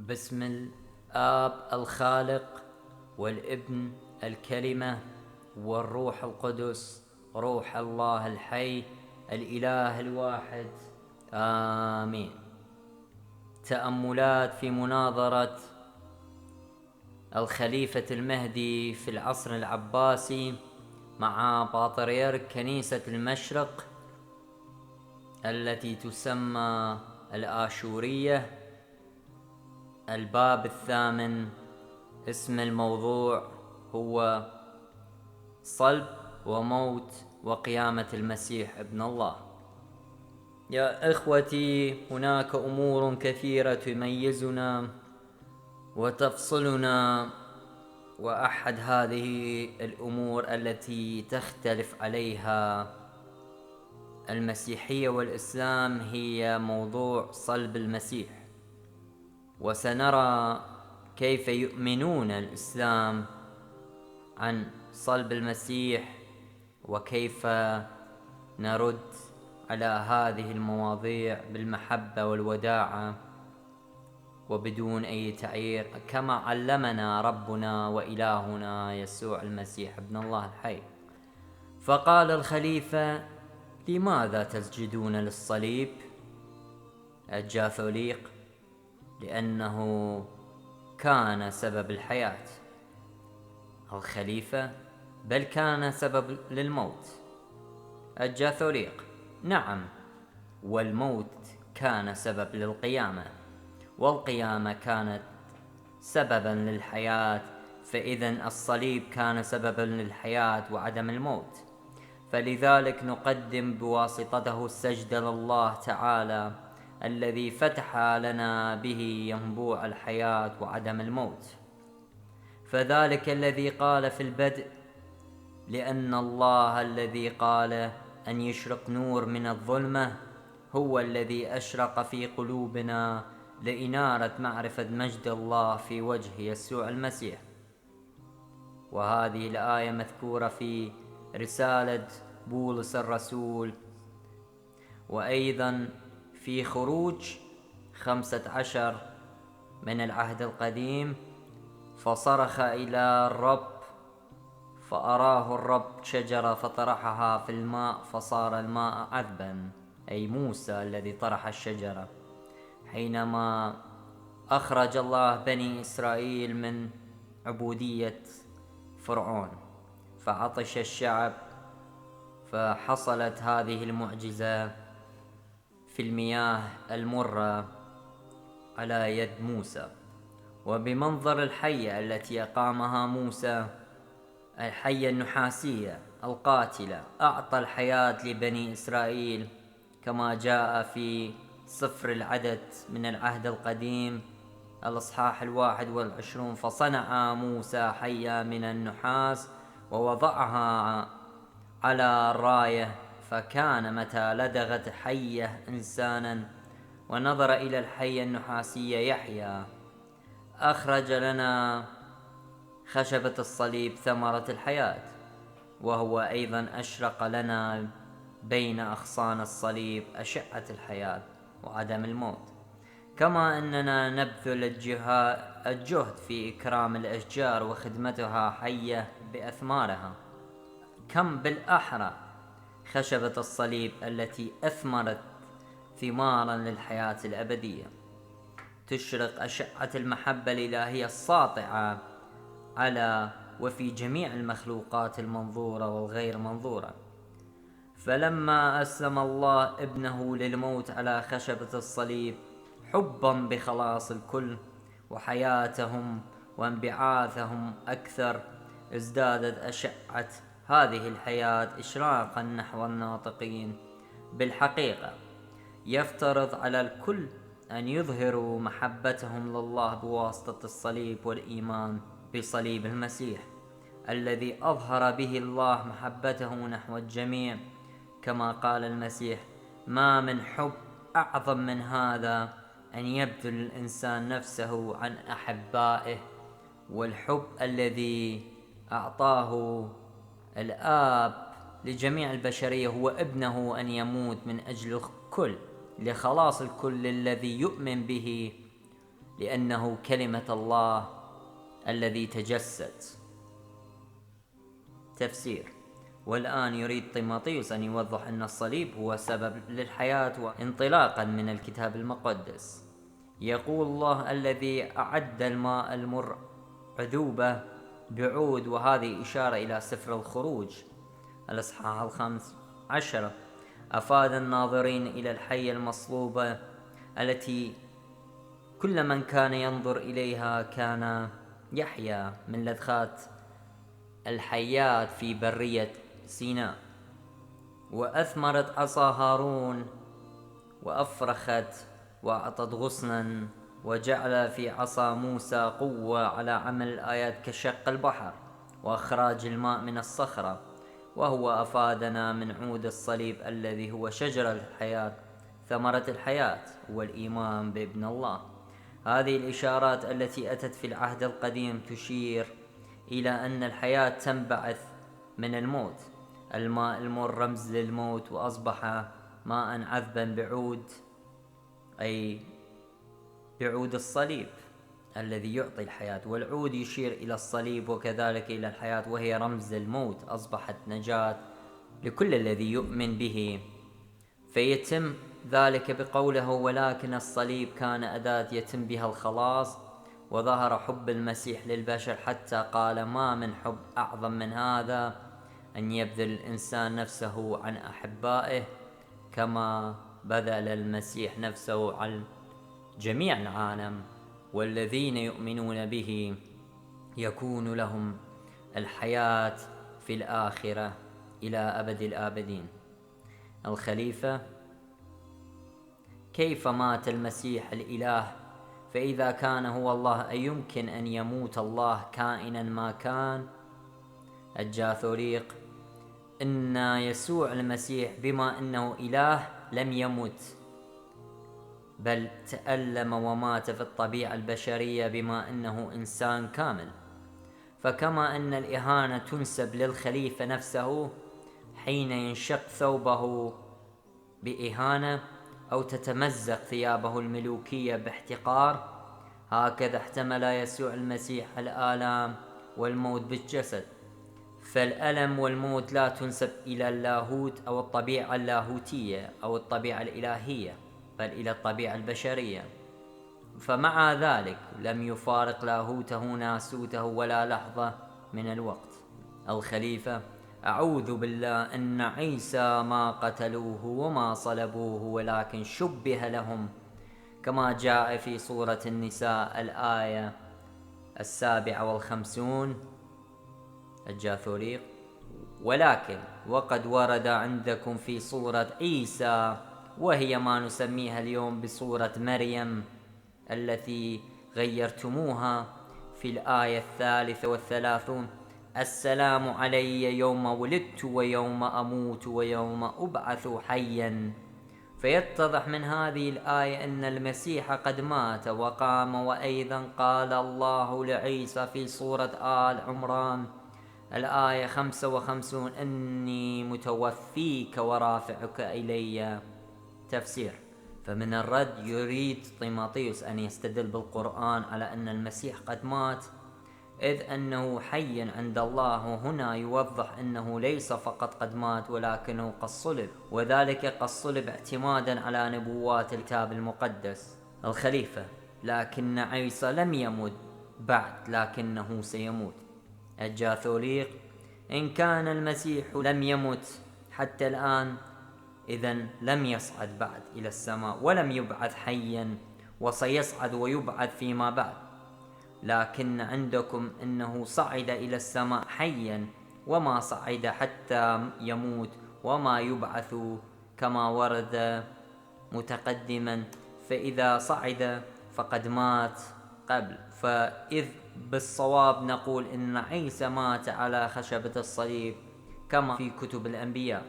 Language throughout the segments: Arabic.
باسم الآب الخالق والابن الكلمة والروح القدس روح الله الحي الإله الواحد آمين. تأملات في مناظرة الخليفة المهدي في العصر العباسي مع بطريرك كنيسة المشرق التي تسمى الآشورية. الباب الثامن. اسم الموضوع هو صلب وموت وقيامة المسيح ابن الله. يا إخوتي، هناك أمور كثيرة تميزنا وتفصلنا، وأحد هذه الأمور التي تختلف عليها المسيحية والإسلام هي موضوع صلب المسيح. وسنرى كيف يؤمنون الإسلام عن صلب المسيح، وكيف نرد على هذه المواضيع بالمحبة والوداعة وبدون أي تعيير، كما علمنا ربنا وإلهنا يسوع المسيح ابن الله الحي. فقال الخليفة: لماذا تسجدون للصليب؟ الجاثوليق: لأنه كان سبب الحياة. الخليفة: بل كان سبب للموت. الجاثوليق: نعم، والموت كان سبب للقيامة، والقيامة كانت سببا للحياة، فإذن الصليب كان سببا للحياة وعدم الموت، فلذلك نقدم بواسطته السجدة لله تعالى الذي فتح لنا به ينبوع الحياة وعدم الموت. فذلك الذي قال في البدء: لأن الله الذي قال أن يشرق نور من الظلمة هو الذي أشرق في قلوبنا لإنارة معرفة مجد الله في وجه يسوع المسيح. وهذه الآية مذكورة في رسالة بولس الرسول، وأيضا في خروج 15 من العهد القديم: فصرخ إلى الرب فأراه الرب شجرة فطرحها في الماء فصار الماء عذبا، أي موسى الذي طرح الشجرة حينما أخرج الله بني إسرائيل من عبودية فرعون، فعطش الشعب، فحصلت هذه المعجزة في المياه المرة على يد موسى. وبمنظر الحية التي أقامها موسى، الحية النحاسية القاتلة، أعطى الحياة لبني إسرائيل كما جاء في سفر العدد من العهد القديم الإصحاح 21: فصنع موسى حية من النحاس ووضعها على الراية، فكان متى لدغت حية إنسانا ونظر إلى الحية النحاسية يحيا. أخرج لنا خشبة الصليب ثمرة الحياة، وهو أيضا أشرق لنا بين أغصان الصليب أشعة الحياة وعدم الموت. كما أننا نبذل الجهد في إكرام الأشجار وخدمتها حية بأثمارها، كم بالأحرى خشبة الصليب التي أثمرت ثمارا للحياة الأبدية، تشرق أشعة المحبة الإلهية الساطعة على وفي جميع المخلوقات المنظورة والغير منظورة. فلما أسلم الله ابنه للموت على خشبة الصليب حبا بخلاص الكل وحياتهم وانبعاثهم أكثر، ازدادت أشعة هذه الحياة إشراقا نحو الناطقين بالحقيقة. يفترض على الكل أن يظهروا محبتهم لله بواسطة الصليب والإيمان بصليب المسيح الذي أظهر به الله محبته نحو الجميع، كما قال المسيح: ما من حب أعظم من هذا أن يبذل الإنسان نفسه عن أحبائه. والحب الذي أعطاه الآب لجميع البشرية هو ابنه أن يموت من أجل الكل لخلاص الكل الذي يؤمن به لأنه كلمة الله الذي تجسد. تفسير: والآن يريد طيموثيوس أن يوضح أن الصليب هو سبب للحياة وانطلاقا من الكتاب المقدس. يقول الله: الذي أعد الماء المر عذوبة بعود، وهذه إشارة إلى سفر الخروج الإصحاح 15. أفاد الناظرين إلى الحية المصلوبة التي كل من كان ينظر إليها كان يحيا من لذات الحيات في برية سيناء. وأثمرت عصا هارون وأفرخت وأعطت غصنا، وجعل في عصا موسى قوة على عمل الآيات كشق البحر وإخراج الماء من الصخرة. وهو أفادنا من عود الصليب الذي هو شجر الحياة، ثمرة الحياة هو الإيمان بابن الله. هذه الإشارات التي أتت في العهد القديم تشير إلى أن الحياة تنبعث من الموت. الماء المر رمز للموت، وأصبح ماء عذبا بعود، أي بعود الصليب الذي يعطي الحياة. والعود يشير إلى الصليب وكذلك إلى الحياة، وهي رمز للموت. أصبحت نجاة لكل الذي يؤمن به. فيتم ذلك بقوله: ولكن الصليب كان أداة يتم بها الخلاص. وظهر حب المسيح للبشر حتى قال: ما من حب أعظم من هذا أن يبذل الإنسان نفسه عن أحبائه، كما بذل المسيح نفسه عن جميع العالم. والذين يؤمنون به يكون لهم الحياة في الآخرة إلى أبد الآبدين. الخليفة: كيف مات المسيح الإله؟ فإذا كان هو الله أيمكن أن يموت الله كائنا ما كان؟ الجاثوريق: إن يسوع المسيح بما أنه إله لم يمت، بل تألم ومات في الطبيعة البشرية بما أنه إنسان كامل. فكما أن الإهانة تنسب للخليفة نفسه حين ينشق ثوبه بإهانة أو تتمزق ثيابه الملوكية باحتقار، هكذا احتمل يسوع المسيح الآلام والموت بالجسد. فالألم والموت لا تنسب إلى اللاهوت أو الطبيعة اللاهوتية أو الطبيعة الإلهية، بل إلى الطبيعة البشرية. فمع ذلك لم يفارق لاهوته ناسوته ولا لحظة من الوقت. الخليفة: أعوذ بالله أن عيسى ما قتلوه وما صلبوه، ولكن شبه لهم، كما جاء في سورة النساء الآية 57. الجاثوريق: ولكن وقد ورد عندكم في سورة عيسى، وهي ما نسميها اليوم بسورة مريم التي غيرتموها، في الآية 33: السلام علي يوم ولدت ويوم أموت ويوم أبعث حيا. فيتضح من هذه الآية أن المسيح قد مات وقام. وأيضا قال الله لعيسى في سورة آل عمران الآية 55: إني متوفيك ورافعك إلي. تفسير: فمن الرد يريد طيموثيوس أن يستدل بالقرآن على أن المسيح قد مات، إذ أنه حي عند الله. وهنا يوضح أنه ليس فقط قد مات ولكنه قد صلب، وذلك قد صلب اعتمادا على نبوات الكتاب المقدس. الخليفة: لكن عيسى لم يمت بعد، لكنه سيموت. الجاثوليق: إن كان المسيح لم يمت حتى الآن، إذن لم يصعد بعد إلى السماء ولم يبعث حيا، وسيصعد ويبعث فيما بعد. لكن عندكم أنه صعد إلى السماء حيا، وما صعد حتى يموت وما يبعث كما ورد متقدما. فإذا صعد فقد مات قبل. فإذ بالصواب نقول إن عيسى مات على خشبة الصليب كما في كتب الأنبياء.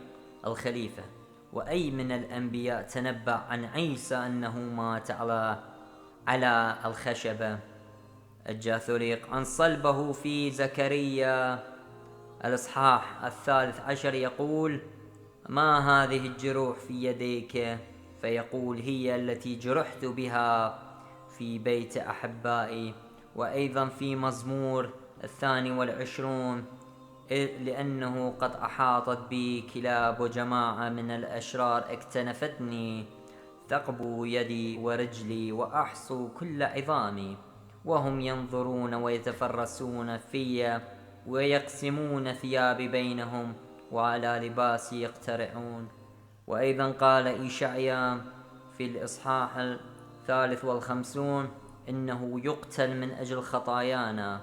الخليفة: وأي من الأنبياء تنبأ عن عيسى أنه مات على الخشبة؟ الجاثوريق: عن صلبه في زكريا الإصحاح 13 يقول: ما هذه الجروح في يديك؟ فيقول: هي التي جرحت بها. في بيت أحبائي. وأيضا في مزمور 22 لأنه قد أحاطت بي كلاب وجماعة من الأشرار اكتنفتني، ثقبوا يدي ورجلي وأحصوا كل عظامي، وهم ينظرون ويتفرسون في ويقسمون ثيابي بينهم وعلى لباسي يقترعون. وأيضا قال إيشعيا في الإصحاح 53 إنه يقتل من أجل خطايانا.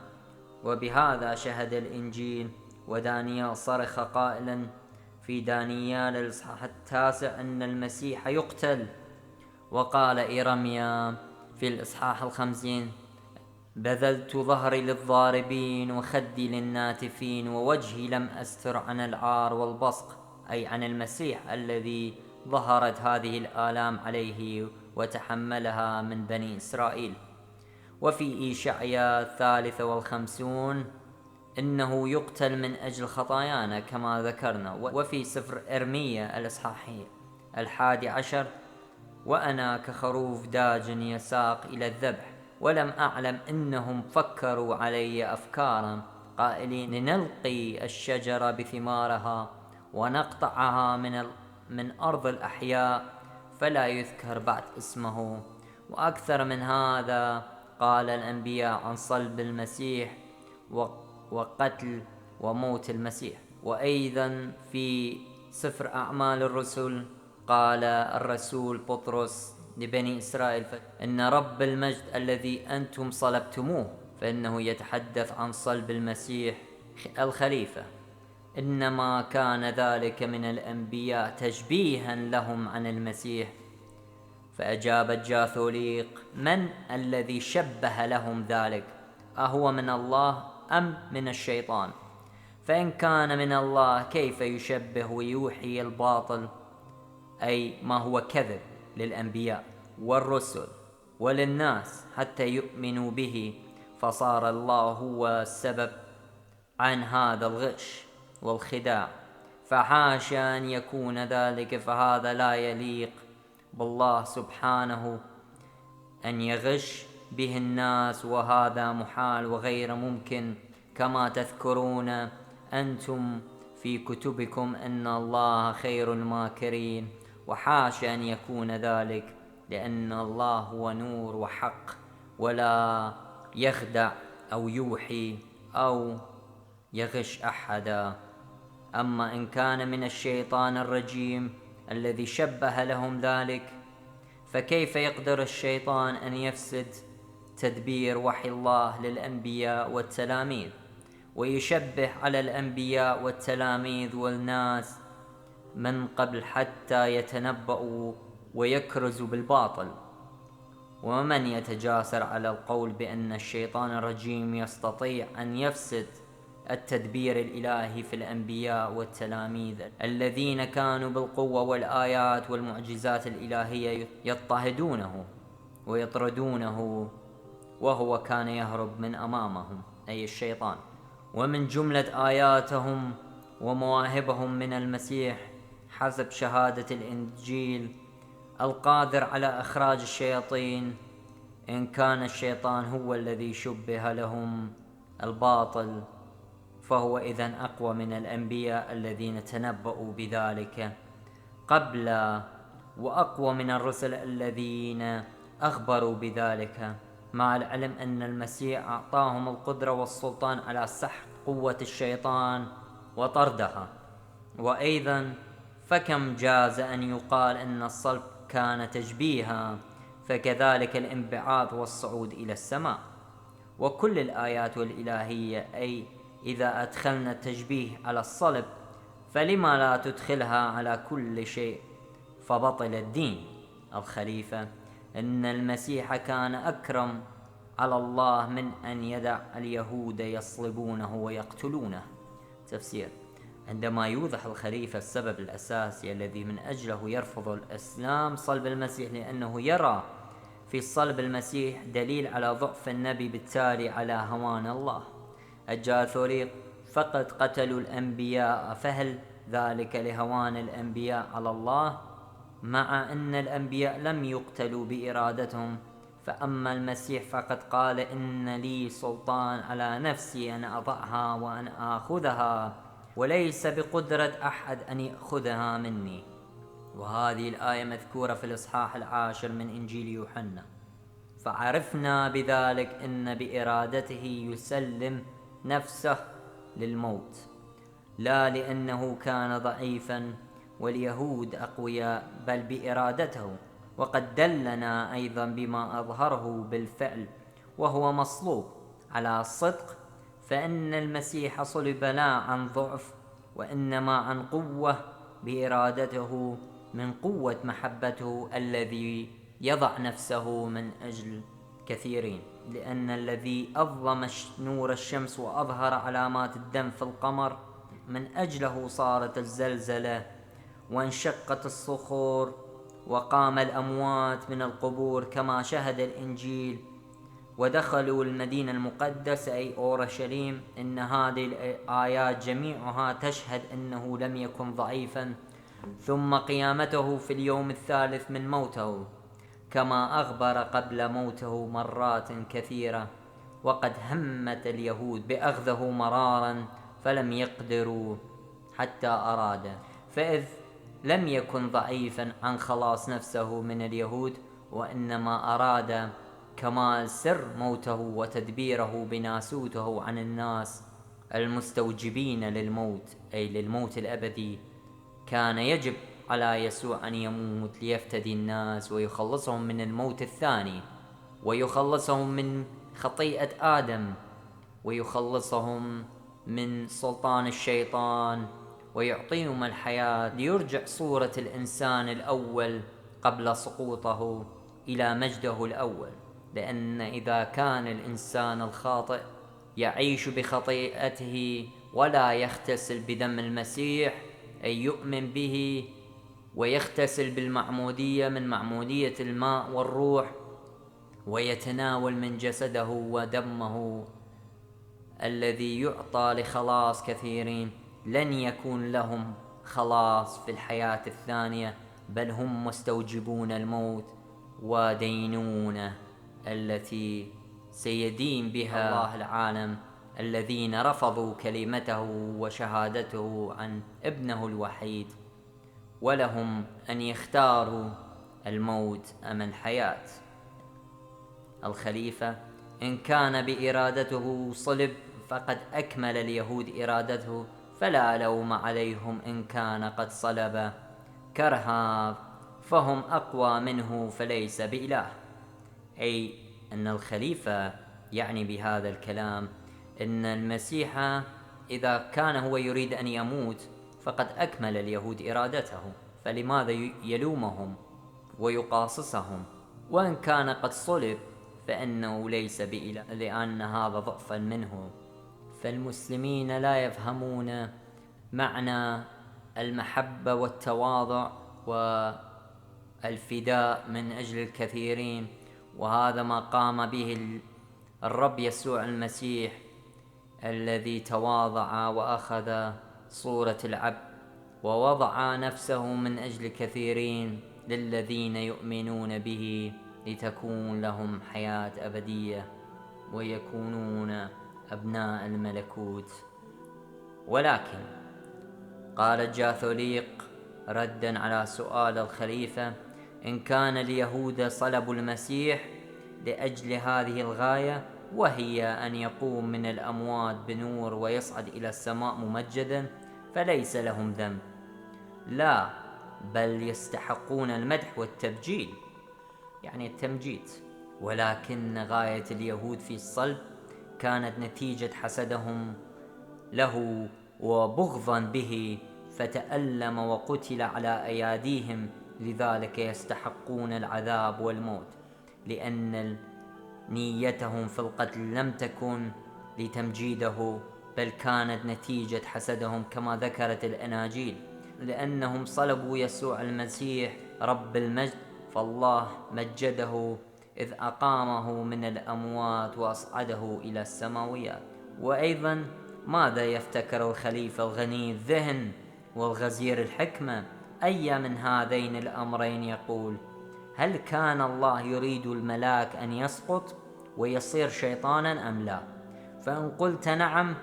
وبهذا شهد الإنجيل. ودانيال صرخ قائلا في دانيال الإصحاح 9 أن المسيح يقتل. وقال إيرميا في الإصحاح 50 بذلت ظهري للضاربين وخدي للناتفين ووجهي لم أستر عن العار والبصق، أي عن المسيح الذي ظهرت هذه الآلام عليه وتحملها من بني إسرائيل. وفي إشعياء 53 إنه يقتل من أجل خطايانا كما ذكرنا. وفي سفر إرميا الإصحاح 11 وأنا كخروف داج يساق إلى الذبح ولم أعلم إنهم فكروا علي أفكارا قائلين لنلقي الشجرة بثمارها ونقطعها من أرض الأحياء فلا يذكر بعد اسمه. وأكثر من هذا قال الأنبياء عن صلب المسيح وقتل وموت المسيح. وأيضا في سفر أعمال الرسل قال الرسول بطرس لبني إسرائيل إن رب المجد الذي أنتم صلبتموه، فإنه يتحدث عن صلب المسيح الخليفة، إنما كان ذلك من الأنبياء تشبيها لهم عن المسيح. فأجاب الجاثوليق من الذي شبه لهم ذلك؟ أهو من الله أم من الشيطان؟ فإن كان من الله كيف يشبه ويوحي الباطل، أي ما هو كذب للأنبياء والرسل وللناس حتى يؤمنوا به، فصار الله هو السبب عن هذا الغش والخداع. فحاشا أن يكون ذلك، فهذا لا يليق بالله سبحانه أن يغش به الناس، وهذا محال وغير ممكن، كما تذكرون أنتم في كتبكم أن الله خير الماكرين. وحاشا أن يكون ذلك، لأن الله هو نور وحق ولا يخدع أو يوحي أو يغش أحدا. أما إن كان من الشيطان الرجيم الذي شبه لهم ذلك، فكيف يقدر الشيطان أن يفسد تدبير وحي الله للأنبياء والتلاميذ ويشبه على الأنبياء والتلاميذ والناس من قبل حتى يتنبؤوا ويكرزوا بالباطل؟ ومن يتجاسر على القول بأن الشيطان الرجيم يستطيع أن يفسد التدبير الإلهي في الأنبياء والتلاميذ الذين كانوا بالقوة والآيات والمعجزات الإلهية يضطهدونه ويطردونه، وهو كان يهرب من أمامهم، أي الشيطان، ومن جملة آياتهم ومواهبهم من المسيح حسب شهادة الإنجيل القادر على إخراج الشياطين. إن كان الشيطان هو الذي شبه لهم الباطل، فهو إذن أقوى من الأنبياء الذين تنبؤوا بذلك قبل، وأقوى من الرسل الذين أخبروا بذلك، مع العلم أن المسيح أعطاهم القدرة والسلطان على سحق قوة الشيطان وطردها. وأيضا فكم جاز أن يقال أن الصلب كان تشبيها، فكذلك الانبعاث والصعود إلى السماء وكل الآيات الإلهية. أي إذا أدخلنا التشبيه على الصلب فلما لا تدخلها على كل شيء؟ فبطل الدين. الخليفة إن المسيح كان أكرم على الله من أن يدع اليهود يصلبونه ويقتلونه. تفسير: عندما يوضح الخليفة السبب الأساسي الذي من أجله يرفض الإسلام صلب المسيح، لأنه يرى في صلب المسيح دليل على ضعف النبي، بالتالي على هوان الله. الجاثوريق فقد قتلوا الأنبياء، فهل ذلك لهوان الأنبياء على الله؟ مع أن الأنبياء لم يقتلوا بإرادتهم، فأما المسيح فقد قال إن لي سلطان على نفسي أن أضعها وأن آخذها، وليس بقدرة أحد أن يأخذها مني. وهذه الآية مذكورة في الإصحاح 10 من إنجيل يوحنا. فعرفنا بذلك إن بإرادته يسلم نفسه للموت، لا لأنه كان ضعيفا واليهود أقوياء، بل بإرادته. وقد دلنا أيضا بما أظهره بالفعل وهو مصلوب على صدق، فإن المسيح صلب لا عن ضعف وإنما عن قوة بإرادته من قوة محبته الذي يضع نفسه من أجل كثيرين. لأن الذي أظلم نور الشمس وأظهر علامات الدم في القمر من أجله صارت الزلزلة وانشقت الصخور وقام الأموات من القبور كما شهد الإنجيل ودخلوا المدينة المقدسة أي أورشليم. إن هذه الآيات جميعها تشهد أنه لم يكن ضعيفا، ثم قيامته في اليوم الثالث من موته كما أخبر قبل موته مرات كثيرة. وقد همت اليهود بأخذه مرارا فلم يقدروا حتى أراد، فإذ لم يكن ضعيفا عن خلاص نفسه من اليهود، وإنما أراد كمال سر موته وتدبيره بناسوته عن الناس المستوجبين للموت أي للموت الأبدي. كان يجب على يسوع أن يموت ليفتدي الناس ويخلصهم من الموت الثاني، ويخلصهم من خطيئة آدم، ويخلصهم من سلطان الشيطان، ويعطيهم الحياة ليرجع صورة الإنسان الأول قبل سقوطه إلى مجده الأول. لأن إذا كان الإنسان الخاطئ يعيش بخطيئته ولا يغتسل بدم المسيح أي يؤمن به ويغتسل بالمعمودية من معمودية الماء والروح ويتناول من جسده ودمه الذي يعطى لخلاص كثيرين، لن يكون لهم خلاص في الحياة الثانية، بل هم مستوجبون الموت ودينونة التي سيدين بها الله العالم الذين رفضوا كلمته وشهادته عن ابنه الوحيد. ولهم أن يختاروا الموت أم الحياة. الخليفة إن كان بإرادته صلب فقد أكمل اليهود إرادته، فلا لوم عليهم إن كان قد صلب كرها، فهم أقوى منه فليس بإله. أي أن الخليفة يعني بهذا الكلام أن المسيح إذا كان هو يريد أن يموت فقد أكمل اليهود إرادته، فلماذا يلومهم ويقاصصهم؟ وإن كان قد صلب فإنه ليس بإله، لأن هذا ضعفا منه. فالمسلمين لا يفهمون معنى المحبة والتواضع والفداء من أجل الكثيرين، وهذا ما قام به الرب يسوع المسيح الذي تواضع وأخذ صورة العبد ووضع نفسه من أجل كثيرين للذين يؤمنون به لتكون لهم حياة أبدية ويكونون أبناء الملكوت. ولكن قال جاثوليق ردا على سؤال الخليفة: إن كان اليهود صلبوا المسيح لأجل هذه الغاية، وهي أن يقوم من الأموات بنور ويصعد إلى السماء ممجدا، فليس لهم ذنب، لا بل يستحقون المدح والتبجيل، يعني التمجيد. ولكن غاية اليهود في الصلب كانت نتيجة حسدهم له وبغضا به، فتألم وقتل على أياديهم، لذلك يستحقون العذاب والموت، لأن نيتهم في القتل لم تكن لتمجيده، بل كانت نتيجة حسدهم كما ذكرت الأناجيل. لأنهم صلبوا يسوع المسيح رب المجد، فالله مجده إذ أقامه من الأموات وأصعده إلى السماويات. وأيضا ماذا يفتكر الخليفة الغني الذهن والغزير الحكمة؟ أي من هذين الأمرين يقول؟ هل كان الله يريد الملاك أن يسقط ويصير شيطانا أم لا؟ فإن قلت نعم،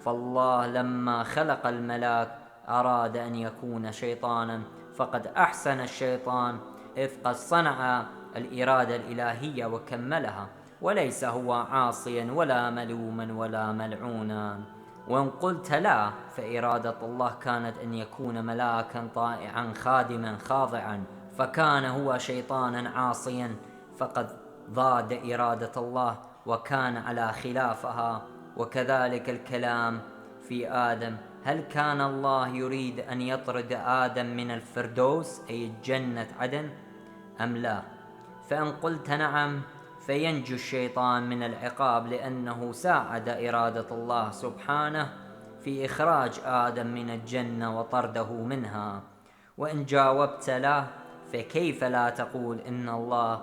فالله لما خلق الملاك أراد أن يكون شيطانا، فقد أحسن الشيطان إذ قد صنع الإرادة الإلهية وكملها، وليس هو عاصيا ولا ملوما ولا ملعونا. وإن قلت لا، فإرادة الله كانت أن يكون ملاكا طائعا خادما خاضعا، فكان هو شيطانا عاصيا، فقد ضاد إرادة الله وكان على خلافها. وكذلك الكلام في آدم، هل كان الله يريد أن يطرد آدم من الفردوس أي جنة عدن أم لا؟ فإن قلت نعم، فينجو الشيطان من العقاب لأنه ساعد إرادة الله سبحانه في إخراج آدم من الجنة وطرده منها. وإن جاوبت لا، فكيف لا تقول إن الله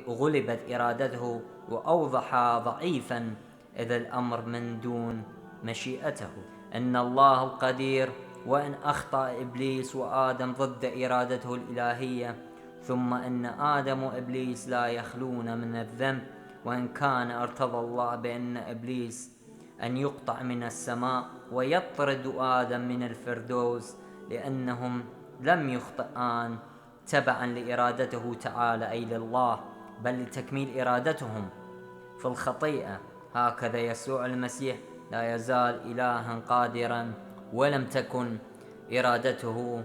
غلبت إرادته وأوضح ضعيفا، إذا الأمر من دون مشيئته، إن الله القدير. وإن أخطأ إبليس وآدم ضد إرادته الإلهية، ثم إن آدم وإبليس لا يخلون من الذنب، وإن كان ارتضى الله بأن إبليس أن يقطع من السماء ويطرد آدم من الفردوس، لأنهم لم يخطئان تبعا لإرادته تعالى أي لله، بل لتكميل إرادتهم في الخطيئة. هكذا يسوع المسيح لا يزال إلها قادرا، ولم تكن إرادته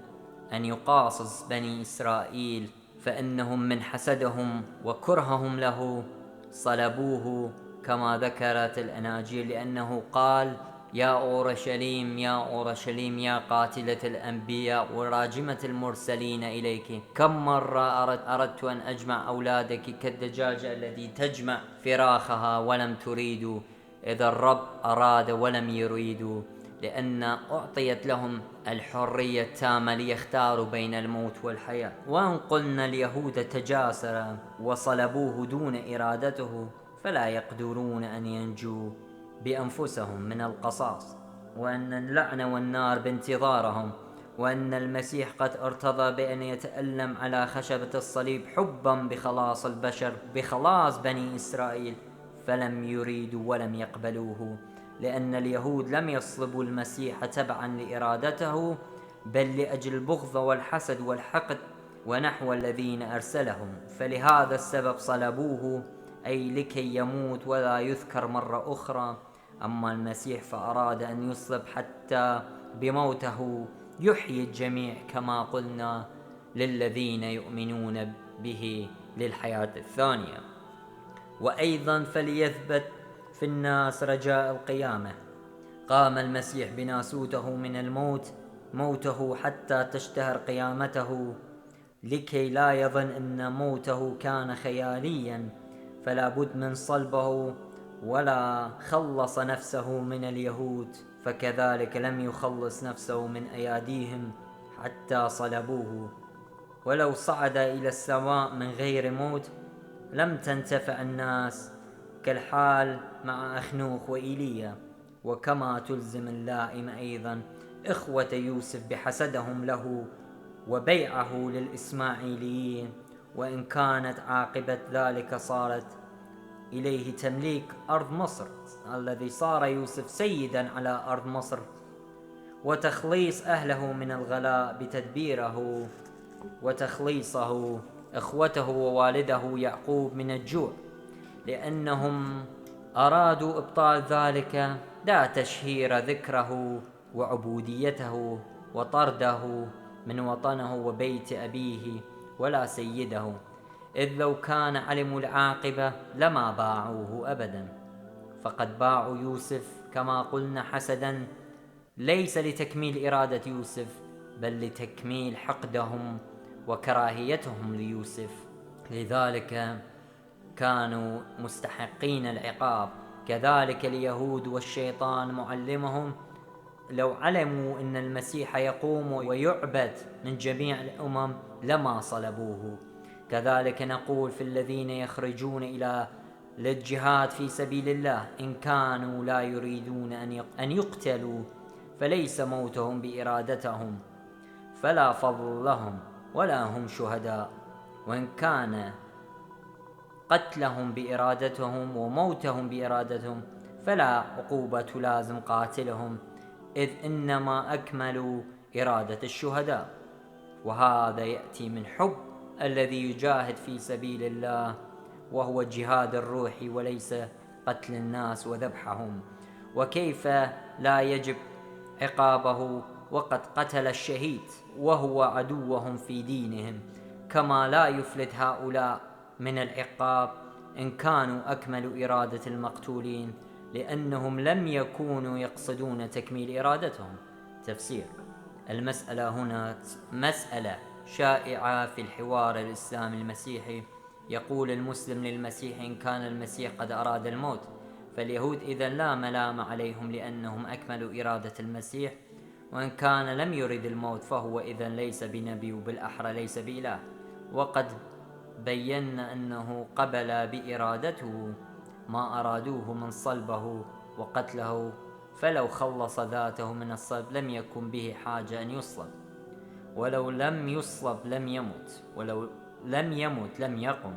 أن يقاصص بني إسرائيل، فإنهم من حسدهم وكرههم له صلبوه كما ذكرت الأناجيل، لأنه قال: يا أورشليم يا أورشليم يا قاتلة الأنبياء وراجمة المرسلين إليك، كم مرة أردت أن أجمع أولادك كالدجاجة التي تجمع فراخها ولم تريدوا، إذا الرب أراد ولم يريدوا، لأن أعطيت لهم الحرية التامة ليختاروا بين الموت والحياة. وإن قلنا اليهود تجاسر وصلبوه دون إرادته، فلا يقدرون أن ينجوا بأنفسهم من القصاص، وأن اللعنة والنار بانتظارهم، وأن المسيح قد ارتضى بأن يتألم على خشبة الصليب حبا بخلاص البشر، بخلاص بني إسرائيل، فلم يريدوا ولم يقبلوه، لأن اليهود لم يصلبوا المسيح تبعا لإرادته، بل لأجل البغض والحسد والحقد ونحو الذين أرسلهم، فلهذا السبب صلبوه، أي لكي يموت ولا يذكر مرة أخرى. أما المسيح فأراد أن يصلب حتى بموته يحيي الجميع، كما قلنا، للذين يؤمنون به للحياة الثانية. وأيضا فليثبت في الناس رجاء القيامة، قام المسيح بناسوته من الموت، موته حتى تشتهر قيامته، لكي لا يظن أن موته كان خياليا، فلا بد من صلبه. ولا خلص نفسه من اليهود، فكذلك لم يخلص نفسه من أياديهم حتى صلبوه. ولو صعد إلى السماء من غير موت لم تنتفع الناس، كالحال مع أخنوخ وإيليا. وكما تلزم اللائم أيضا إخوة يوسف بحسدهم له وبيعه للإسماعيليين، وإن كانت عاقبة ذلك صارت إليه تمليك أرض مصر، الذي صار يوسف سيدا على أرض مصر، وتخليص أهله من الغلاء بتدبيره، وتخليصه إخوته ووالده يعقوب من الجوع، لأنهم أرادوا إبطال ذلك، لا تشهير ذكره وعبوديته وطرده من وطنه وبيت أبيه ولا سيده، إذ لو كان علموا العاقبة لما باعوه أبدا، فقد باعوا يوسف كما قلنا حسدا، ليس لتكميل إرادة يوسف، بل لتكميل حقدهم وكراهيتهم ليوسف، لذلك كانوا مستحقين العقاب. كذلك اليهود والشيطان معلمهم، لو علموا أن المسيح يقوم ويعبد من جميع الأمم لما صلبوه. كذلك نقول في الذين يخرجون إلى للجهاد في سبيل الله، إن كانوا لا يريدون أن يقتلوا، فليس موتهم بإرادتهم، فلا فضل لهم ولا هم شهداء. وإن كان قتلهم بإرادتهم وموتهم بإرادتهم فلا عقوبة تلازم قاتلهم، إذ إنما أكملوا إرادة الشهداء، وهذا يأتي من حب الذي يجاهد في سبيل الله، وهو جهاد الروح وليس قتل الناس وذبحهم. وكيف لا يجب عقابه وقد قتل الشهيد وهو عدوهم في دينهم؟ كما لا يفلت هؤلاء من العقاب إن كانوا أكملوا إرادة المقتولين، لأنهم لم يكونوا يقصدون تكميل إرادتهم. تفسير المسألة هنا مسألة شائعة في الحوار الإسلامي المسيحي. يقول المسلم للمسيح: إن كان المسيح قد أراد الموت فاليهود إذا لا ملام عليهم لأنهم أكملوا إرادة المسيح، وإن كان لم يرد الموت فهو إذا ليس بنبي، وبالأحرى ليس بإله، وقد بينا أنه قبل بإرادته ما أرادوه من صلبه وقتله، فلو خلص ذاته من الصلب لم يكن به حاجة أن يصلب، ولو لم يصلب لم يمت، ولو لم يمت لم يقم،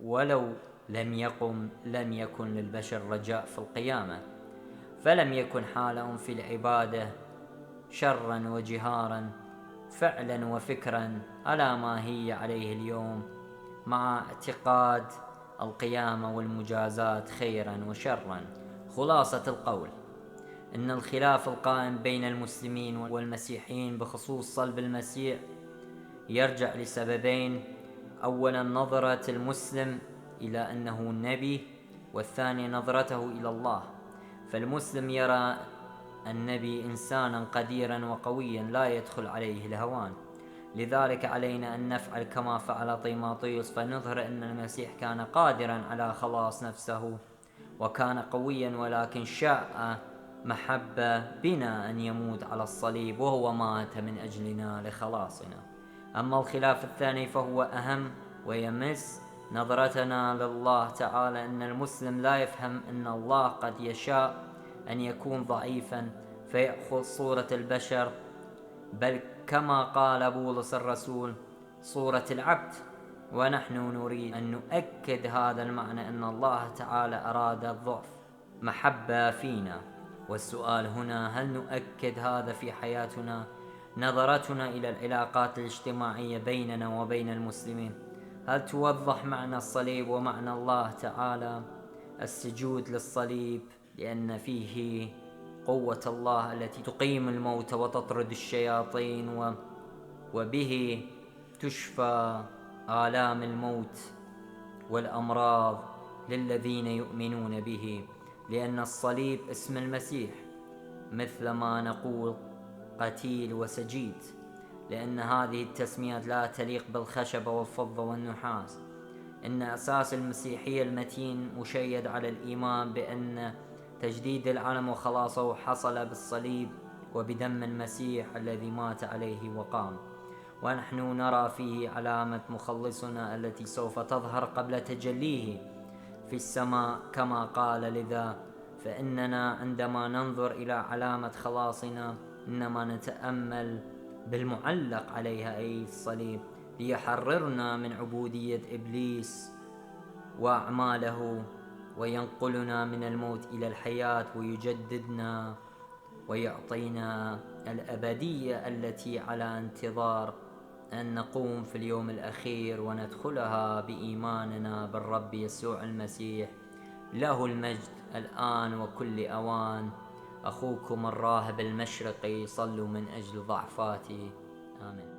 ولو لم يقم لم يكن للبشر رجاء في القيامة، فلم يكن حالهم في العبادة شرا وجهارا فعلا وفكرا على ما هي عليه اليوم، مع اعتقاد القيامة والمجازات خيرا وشرا. خلاصة القول إن الخلاف القائم بين المسلمين والمسيحيين بخصوص صلب المسيح يرجع لسببين: أولا نظرة المسلم إلى أنه نبي، والثاني نظرته إلى الله. فالمسلم يرى النبي إنسانا قديرا وقويا لا يدخل عليه الهوان، لذلك علينا أن نفعل كما فعل طيماطيوس، فنظهر أن المسيح كان قادرا على خلاص نفسه وكان قويا، ولكن شاء محبة بنا أن يموت على الصليب، وهو مات من أجلنا لخلاصنا. أما الخلاف الثاني فهو أهم ويمس نظرتنا لله تعالى، أن المسلم لا يفهم أن الله قد يشاء أن يكون ضعيفا فيأخذ صورة البشر، بل كما قال بولس الرسول صورة العبد. ونحن نريد أن نؤكد هذا المعنى، أن الله تعالى أراد الضعف محبة فينا. والسؤال هنا: هل نؤكد هذا في حياتنا؟ نظرتنا إلى العلاقات الاجتماعية بيننا وبين المسلمين هل توضح معنى الصليب ومعنى الله تعالى السجود للصليب، لأن فيه قوة الله التي تقيم الموت وتطرد الشياطين، وبه تشفى آلام الموت والأمراض للذين يؤمنون به، لأن الصليب اسم المسيح، مثل ما نقول قتيل وسجيد، لأن هذه التسميات لا تليق بالخشب والفضة والنحاس. إن أساس المسيحية المتين مشيد على الإيمان بأن تجديد العالم وخلاصه حصل بالصليب وبدم المسيح الذي مات عليه وقام، ونحن نرى فيه علامة مخلصنا التي سوف تظهر قبل تجليه في السماء كما قال. لذا فإننا عندما ننظر إلى علامة خلاصنا إنما نتأمل بالمعلق عليها، أي الصليب، ليحررنا من عبودية إبليس وأعماله، وينقلنا من الموت إلى الحياة، ويجددنا ويعطينا الأبدية التي على انتظار أن نقوم في اليوم الأخير وندخلها بإيماننا بالرب يسوع المسيح. له المجد الآن وكل أوان. أخوكم الراهب المشرقي، صلوا من أجل ضعفاتي. آمين.